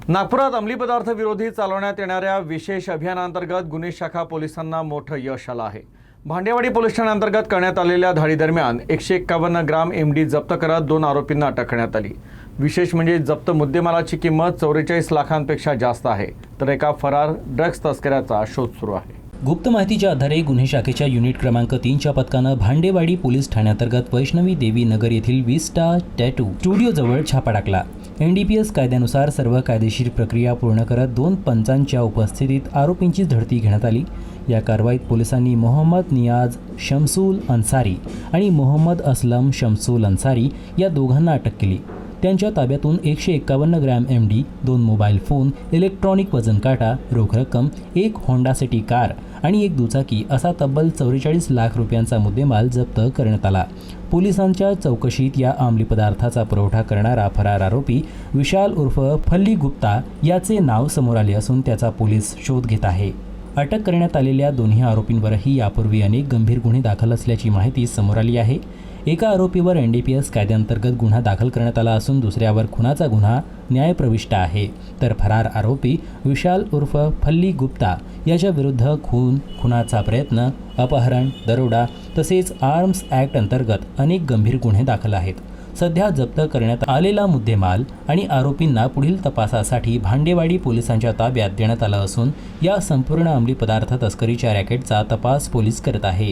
नागपुरात अंमली पदार्थ विरोधी चालवण्यात येणाऱ्या विशेष अभियानांतर्गत गुन्हे शाखा पोलिसांना मोठं यश आलं आहे। भांडेवाडी पोलीस ठाण्याअंतर्गत करण्यात आलेल्या धाडीदरम्यान 151 ग्राम एमडी जप्त करत 2 आरोपींना अटक करण्यात आली। विशेष म्हणजे जप्त मुद्देमालाची किंमत 44 लाखांपेक्षा जास्त आहे, तर एका फरार ड्रग्ज तस्कराचा शोध सुरू आहे। गुप्त माहितीच्या आधारे गुन्हे शाखेच्या युनिट क्रमांक 3च्या पथकानं भांडेवाडी पोलीस ठाण्याअंतर्गत वैष्णवी देवी नगर येथील विस्टा टॅटू स्टुडिओजवळ छापा टाकला। NDPS कायद्यानुसार सर्व कायदेशीर प्रक्रिया पूर्ण करत 2 पंचांच्या उपस्थितीत आरोपींची झडती घेण्यात आली। या कारवाईत पोलिसांनी मोहम्मद नियाज शमसूल अन्सारी आणि मोहम्मद असलम शमसूल अन्सारी या दोघांना अटक केली। त्यांच्या ताब्यातून 151 gram MD, 2 mobile phone, electronic वजन काटा, रोख रक्कम, 1 होंडा सिटी कार आणि 1 दुचाकी असा तब्बल 44 लाख रुपयांचा मुद्देमाल जप्त करण्यात आला। पोलिसांच्या चौकशीत या अंमली पदार्थाचा पुरवठा करणारा फरार आरोपी विशाल उर्फ फल्ली गुप्ता याचे नाव समोर आले असून त्याचा पोलीस शोध घेत आहे। अटक करण्यात आलेल्या दोन्ही आरोपींवरही यापूर्वी अनेक गंभीर गुन्हे दाखल असल्याची माहिती समोर आली आहे। एका आरोपीवर NDPS कायद्याअंतर्गत गुन्हा दाखल करण्यात आला असून दुसऱ्यावर खुनाचा गुन्हा न्यायप्रविष्ट आहे, तर फरार आरोपी विशाल उर्फ फल्ली गुप्ता याच्या विरुद्ध खुनाचा प्रयत्न, अपहरण, दरोडा तसेच आर्म्स ॲक्ट अंतर्गत अनेक गंभीर गुन्हे दाखल आहेत। सध्या जप्त करण्यात आलेला मुद्देमाल आणि आरोपींना पुढील तपासासाठी भांडेवाडी पोलिसांच्या ताब्यात देण्यात आलं असून या संपूर्ण अंमली पदार्थ तस्करीच्या रॅकेटचा तपास पोलीस करत आहे।